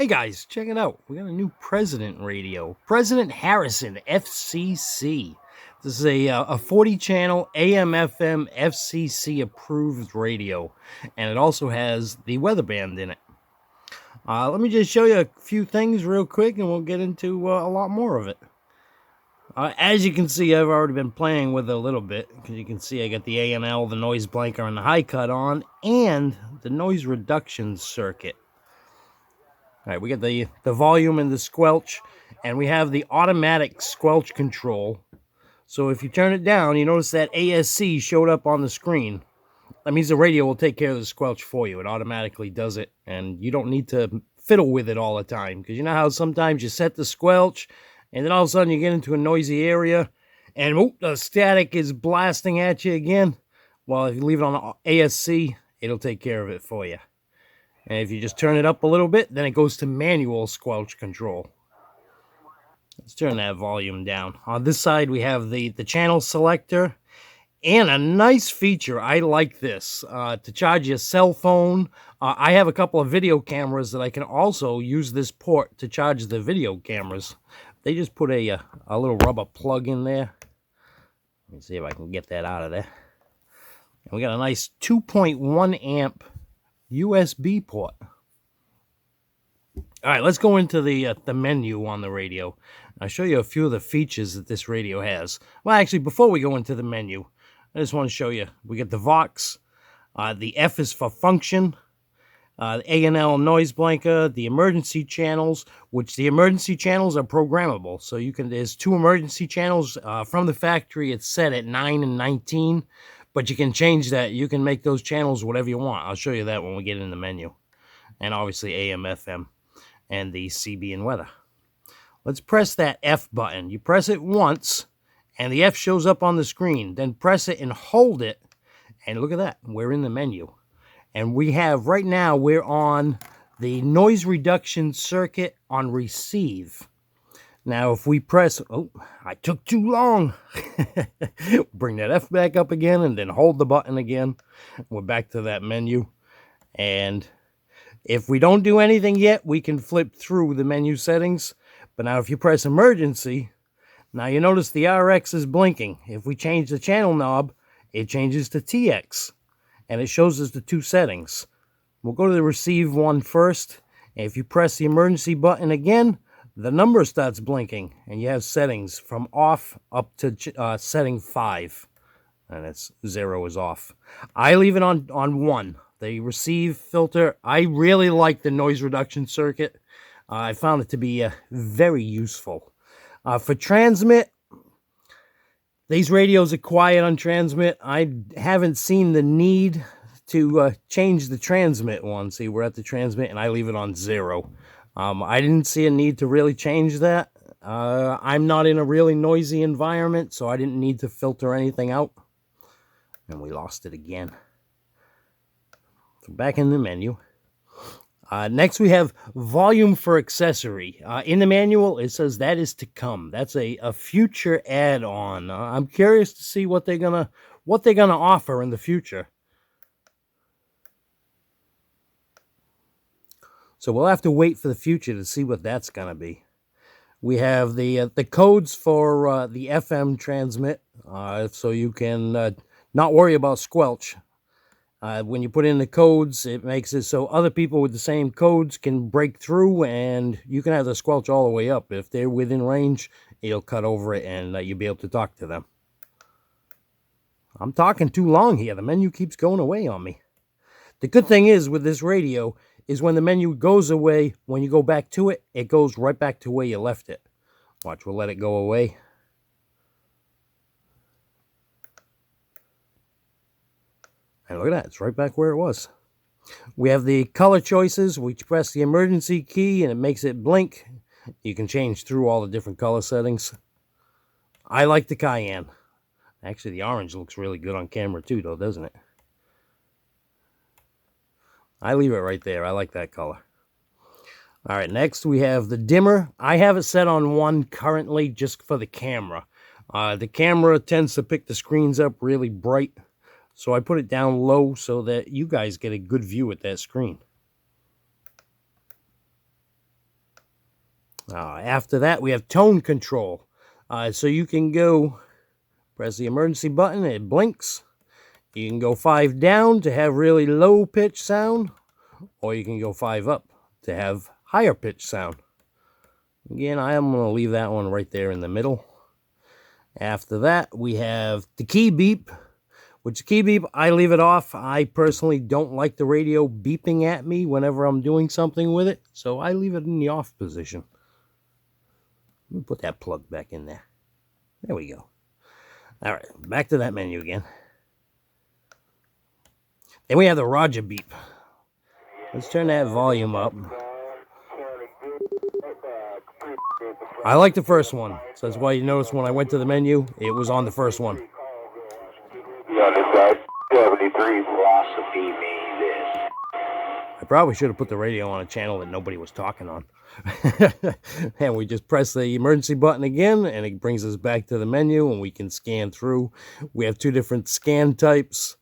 Hey guys, check it out. We got a new president radio. President Harrison, FCC. This is a 40 channel AM FM FCC approved radio, and it also has the weather band in it. Let me just show you a few things real quick, and we'll get into a lot more of it. As you can see, I've already been playing with it a little bit, because you can see I got the A&L, the noise blanker, and the high cut on, and the noise reduction circuit. All right, we got the volume and the squelch, and we have the automatic squelch control. So if you turn it down, you notice that ASC showed up on the screen. That means the radio will take care of the squelch for you. It automatically does it, and you don't need to fiddle with it all the time. Because you know how sometimes you set the squelch, and then all of a sudden you get into a noisy area, and whoop, the static is blasting at you again. Well, if you leave it on ASC, it'll take care of it for you. And if you just turn it up a little bit, then it goes to manual squelch control. Let's turn that volume down. On this side, we have the channel selector. And a nice feature, I like this, to charge your cell phone. I have a couple of video cameras that I can also use this port to charge the video cameras. They just put a little rubber plug in there. Let me see if I can get that out of there. And we got a nice 2.1 amp USB port. All right, let's go into the menu on the radio. I'll show you a few of the features that this radio has. Well, actually, before we go into the menu, I just want to show you. We get the Vox. The F is for function. The A&L noise blanker. The emergency channels, which the emergency channels are programmable. So you can. There's 2 emergency channels from the factory. It's set at 9 and 19. But you can change that. You can make those channels whatever you want. I'll show you that when we get in the menu. And obviously AM, FM, and the CB and weather. Let's press that F button. You press it once, and the F shows up on the screen. Then press it and hold it. And look at that. We're in the menu. And we have, right now, we're on the noise reduction circuit on receive. Now, if we press, oh, I took too long. Bring that F back up again and then hold the button again. We're back to that menu. And if we don't do anything yet, we can flip through the menu settings. But now if you press emergency, now you notice the RX is blinking. If we change the channel knob, it changes to TX. And it shows us the 2 settings. We'll go to the receive one first. And if you press the emergency button again, the number starts blinking, and you have settings from off up to setting 5, and it's 0 is off. I leave it on 1. The receive filter, I really like the noise reduction circuit. I found it to be very useful. For transmit, these radios are quiet on transmit. I haven't seen the need to change the transmit one. See, we're at the transmit, and I leave it on 0. I didn't see a need to really change that. I'm not in a really noisy environment, so I didn't need to filter anything out. And we lost it again. So back in the menu. Next we have volume for accessory. In the manual, it says that is to come. That's a future add-on. I'm curious to see what they're gonna offer in the future. So we'll have to wait for the future to see what that's going to be. We have the codes for the FM transmit, so you can not worry about squelch. When you put in the codes, it makes it so other people with the same codes can break through, and you can have the squelch all the way up. If they're within range, it'll cut over it, and you'll be able to talk to them. I'm talking too long here. The menu keeps going away on me. The good thing is with this radio is when the menu goes away, when you go back to it, it goes right back to where you left it. Watch, we'll let it go away. And look at that, it's right back where it was. We have the color choices. We press the emergency key and it makes it blink. You can change through all the different color settings. I like the cayenne. Actually, the orange looks really good on camera too, though, doesn't it? I leave it right there. I like that color. All right, next we have the dimmer. I have it set on 1 currently just for the camera. The camera tends to pick the screens up really bright, so I put it down low so that you guys get a good view at that screen. After that, we have tone control. So you can go, press the emergency button, it blinks. You can go 5 down to have really low pitch sound, or you can go 5 up to have higher pitch sound. Again, I am going to leave that one right there in the middle. After that, we have the key beep, which the key beep, I leave it off. I personally don't like the radio beeping at me whenever I'm doing something with it, so I leave it in the off position. Let me put that plug back in there. There we go. All right, back to that menu again. Then we have the Roger beep. Let's turn that volume up. I like the first one, so that's why you notice when I went to the menu, it was on the first one. 73 philosophy means this. I probably should have put the radio on a channel that nobody was talking on. And we just press the emergency button again, and it brings us back to the menu, and we can scan through. We have 2 different scan types.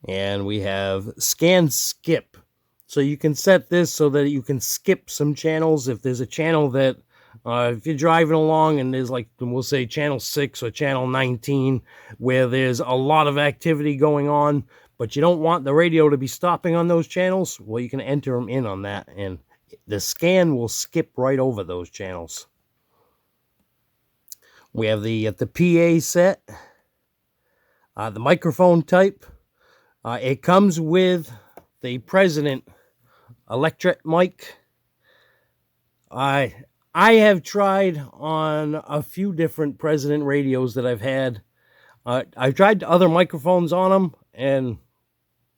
And we have scan skip. So you can set this so that you can skip some channels. If there's a channel that, if you're driving along and there's like, we'll say channel 6 or channel 19, where there's a lot of activity going on, but you don't want the radio to be stopping on those channels, well, you can enter them in on that, and the scan will skip right over those channels. We have the PA set, the microphone type. It comes with the President electric mic. I have tried on a few different President radios that I've had. I've tried other microphones on them, and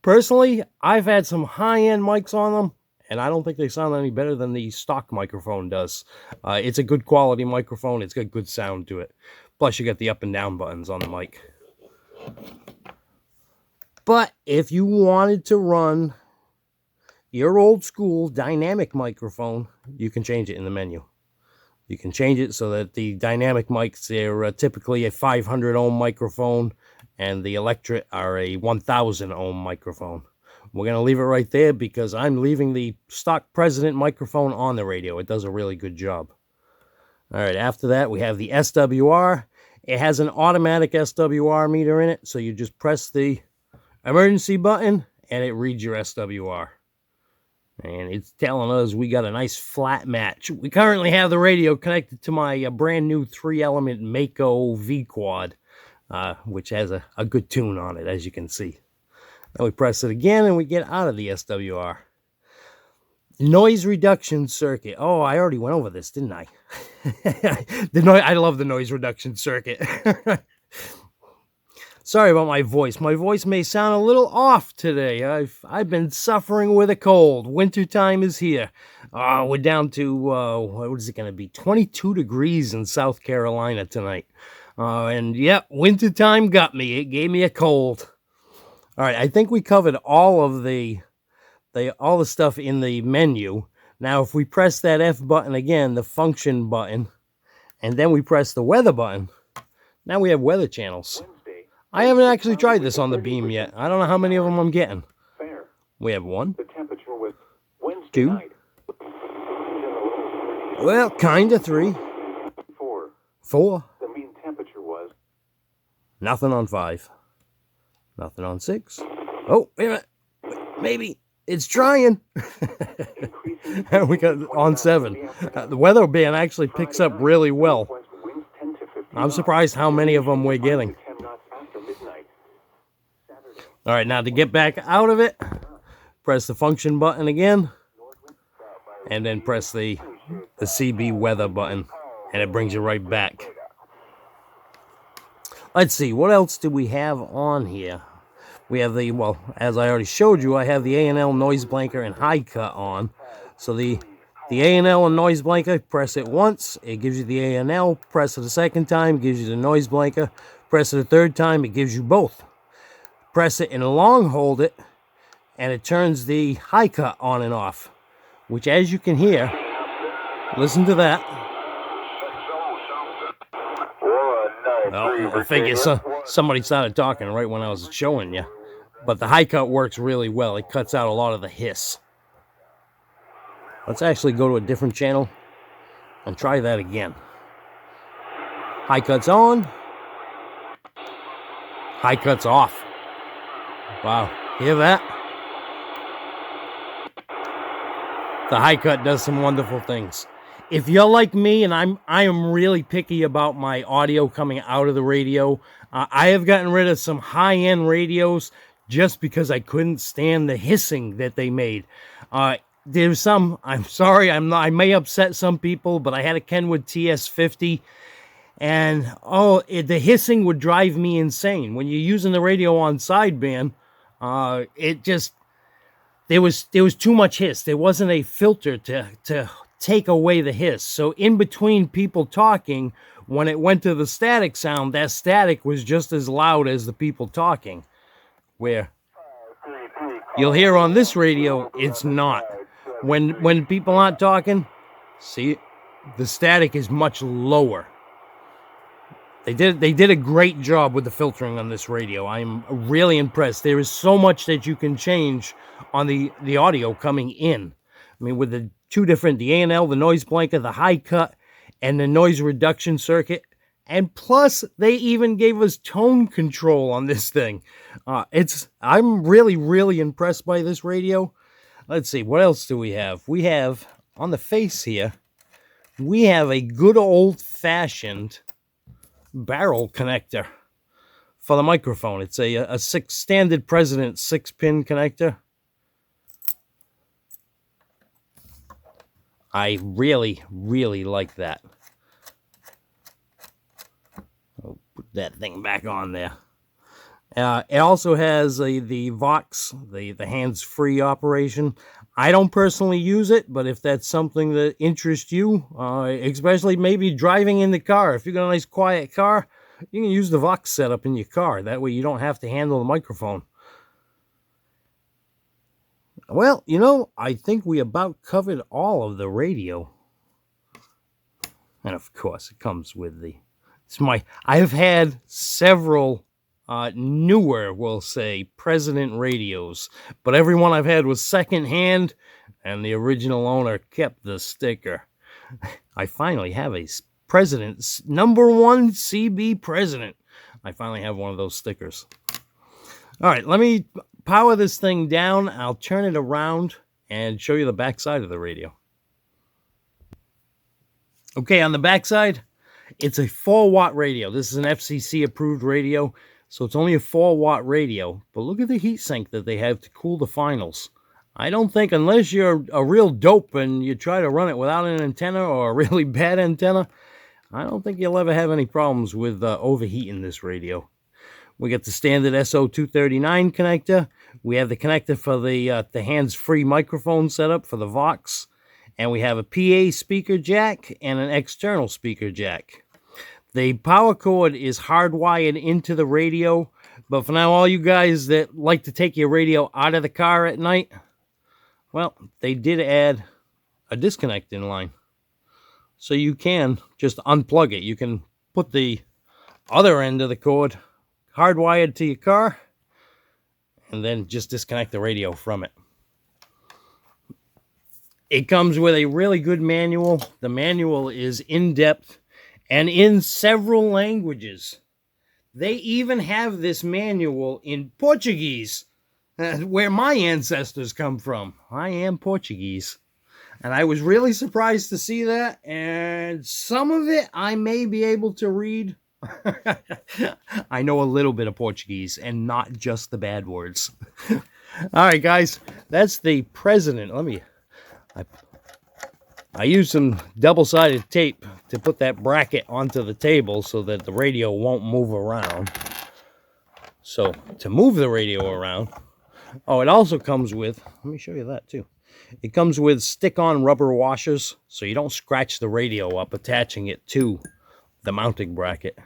personally, I've had some high-end mics on them, and I don't think they sound any better than the stock microphone does. It's a good quality microphone. It's got good sound to it. Plus, you got the up and down buttons on the mic. But if you wanted to run your old school dynamic microphone, you can change it in the menu. You can change it so that the dynamic mics, they're typically a 500 ohm microphone, and the electric are a 1000 ohm microphone. We're going to leave it right there because I'm leaving the stock President microphone on the radio. It does a really good job. All right, after that, we have the SWR. It has an automatic SWR meter in it, so you just press the emergency button, and it reads your SWR. And it's telling us we got a nice flat match. We currently have the radio connected to my brand new 3-element Mako V-Quad, which has a good tune on it, as you can see. Then we press it again, and we get out of the SWR. Noise reduction circuit. Oh, I already went over this, didn't I? I love the noise reduction circuit. Sorry about my voice. My voice may sound a little off today. I've been suffering with a cold. Wintertime is here. We're down to, what is it going to be? 22 degrees in South Carolina tonight. And yep, wintertime got me. It gave me a cold. All right, I think we covered all of the stuff in the menu. Now, if we press that F button again, the function button, and then we press the weather button, now we have weather channels. I haven't actually tried this on the beam yet. I don't know how many of them I'm getting. We have 1, 2, well, kinda 3, 4. The mean temperature was Nothing on 5. Nothing on 6. Oh, wait a minute. Maybe. It's trying. We got on 7. The weather band actually picks up really well. I'm surprised how many of them we're getting. All right, now to get back out of it, press the function button again, and then press the CB weather button, and it brings you right back. Let's see, what else do we have on here? We have the, well, as I already showed you, I have the A&L noise blanker and high cut on. So the A&L and noise blanker, press it once, it gives you the A&L. Press it a second time, gives you the noise blanker. Press it a third time, it gives you both. Press it and long hold it, and it turns the high cut on and off, which, as you can hear, listen to that. Well, I figure somebody started talking right when I was showing you. But the high cut works really well. It cuts out a lot of the hiss. Let's actually go to a different channel and try that again. High cuts on. High cuts off. Wow, hear that? The high cut does some wonderful things. If you're like me, and I am really picky about my audio coming out of the radio, I have gotten rid of some high-end radios just because I couldn't stand the hissing that they made. There's some, I'm sorry, I may upset some people, but I had a Kenwood TS50, and the hissing would drive me insane. When you're using the radio on sideband, there was too much hiss. There wasn't a filter to take away the hiss. So in between people talking, when it went to the static sound, that static was just as loud as the people talking. Where you'll hear on this radio, it's not. When people aren't talking, see, the static is much lower. They did a great job with the filtering on this radio. I'm really impressed. There is so much that you can change on the audio coming in. I mean, with the two different, the A&L, the noise blanket, the high cut, and the noise reduction circuit. And plus, they even gave us tone control on this thing. I'm really, really impressed by this radio. Let's see, what else do we have? We have, on the face here, we have a good old-fashioned barrel connector for the microphone. It's a standard President 6-pin connector. I really, really like that. I'll put that thing back on there. It also has the Vox, the hands-free operation. I don't personally use it, but if that's something that interests you, especially maybe driving in the car, if you've got a nice quiet car, you can use the Vox setup in your car. That way you don't have to handle the microphone. Well, you know, I think we about covered all of the radio. And of course, it comes with I've had several newer, we'll say, President radios, but every one I've had was secondhand, and the original owner kept the sticker. I finally have a President's #1 CB President. I finally have one of those stickers. All right, let me power this thing down. I'll turn it around and show you the back side of the radio. Okay, on the back side, it's a 4-watt radio. This is an FCC approved radio. So it's only a 4-watt radio, but look at the heatsink that they have to cool the finals. I don't think, unless you're a real dope and you try to run it without an antenna or a really bad antenna, I don't think you'll ever have any problems with overheating this radio. We got the standard SO239 connector. We have the connector for the hands-free microphone setup for the Vox. And we have a PA speaker jack and an external speaker jack. The power cord is hardwired into the radio, but for now, all you guys that like to take your radio out of the car at night, well, they did add a disconnecting line. So you can just unplug it. You can put the other end of the cord hardwired to your car, and then just disconnect the radio from it. It comes with a really good manual. The manual is in-depth and in several languages. They even have this manual in Portuguese, where my ancestors come from. I am Portuguese. And I was really surprised to see that. And some of it I may be able to read. I know a little bit of Portuguese and not just the bad words. All right, guys. That's the President. I used some double-sided tape to put that bracket onto the table so that the radio won't move around. So, to move the radio around, it also comes with, let me show you that too. It comes with stick-on rubber washers, so you don't scratch the radio up attaching it to the mounting bracket.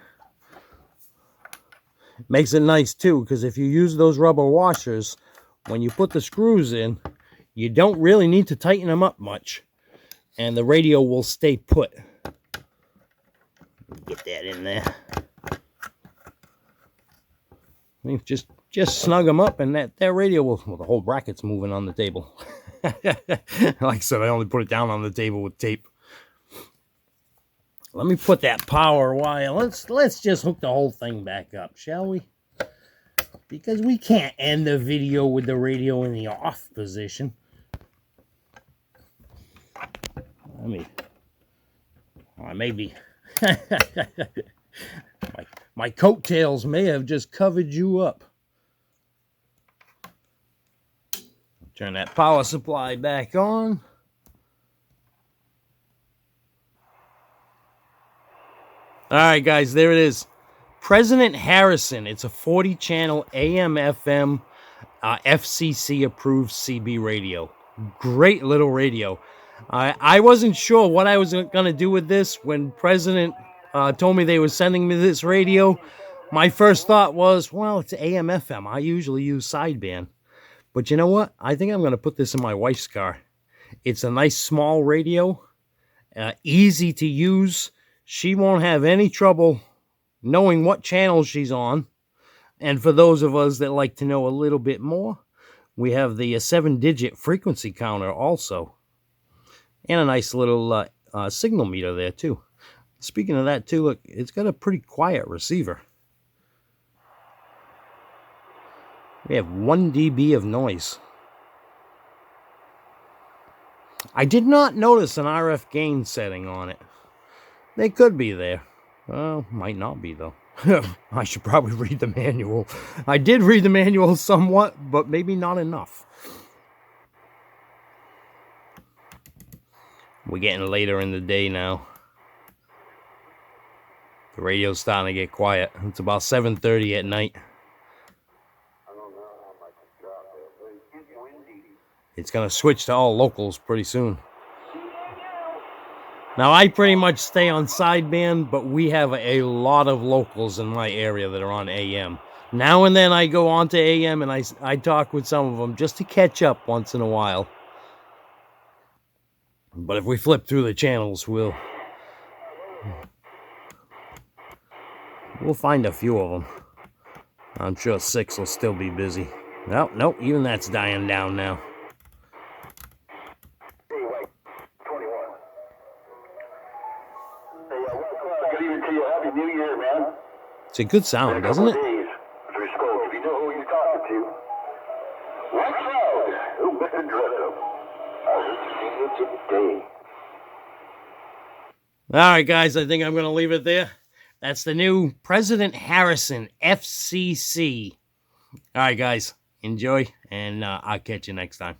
Makes it nice too, because if you use those rubber washers, when you put the screws in, you don't really need to tighten them up much. And the radio will stay put. Get that in there. Just snug them up, and that radio will... Well, the whole bracket's moving on the table. Like I said, I only put it down on the table with tape. Let me put that power wire. Let's just hook the whole thing back up, shall we? Because we can't end the video with the radio in the off position. I mean, maybe my coattails may have just covered you up. Turn that power supply back on. All right, guys, there it is. President Harrison. It's a 40-channel AM/FM FCC approved CB radio. Great little radio. I wasn't sure what I was going to do with this when President told me they were sending me this radio. My first thought was, well, it's AM/FM. I usually use sideband. But you know what? I think I'm going to put this in my wife's car. It's a nice small radio, easy to use. She won't have any trouble knowing what channel she's on. And for those of us that like to know a little bit more, we have the 7-digit frequency counter also. And a nice little signal meter there too. Speaking of that too, look, it's got a pretty quiet receiver. We have 1 dB of noise. I did not notice an RF gain setting on it. They could be there. Well, might not be though. I should probably read the manual. I did read the manual somewhat, but maybe not enough. We're getting later in the day now. The radio's starting to get quiet. It's about 7:30 at night. It's going to switch to all locals pretty soon. Now, I pretty much stay on sideband, but we have a lot of locals in my area that are on AM. Now and then I go on to AM and I talk with some of them just to catch up once in a while. But if we flip through the channels, we'll find a few of them. I'm sure 6 will still be busy. Nope, even that's dying down now. Happy New Year, man. It's a good sound, doesn't it? If you know who you're talking to. Watch out! Who better dress up? I heard you today. All right, guys, I think I'm going to leave it there. That's the new President Harrison FCC. All right, guys, enjoy, and I'll catch you next time.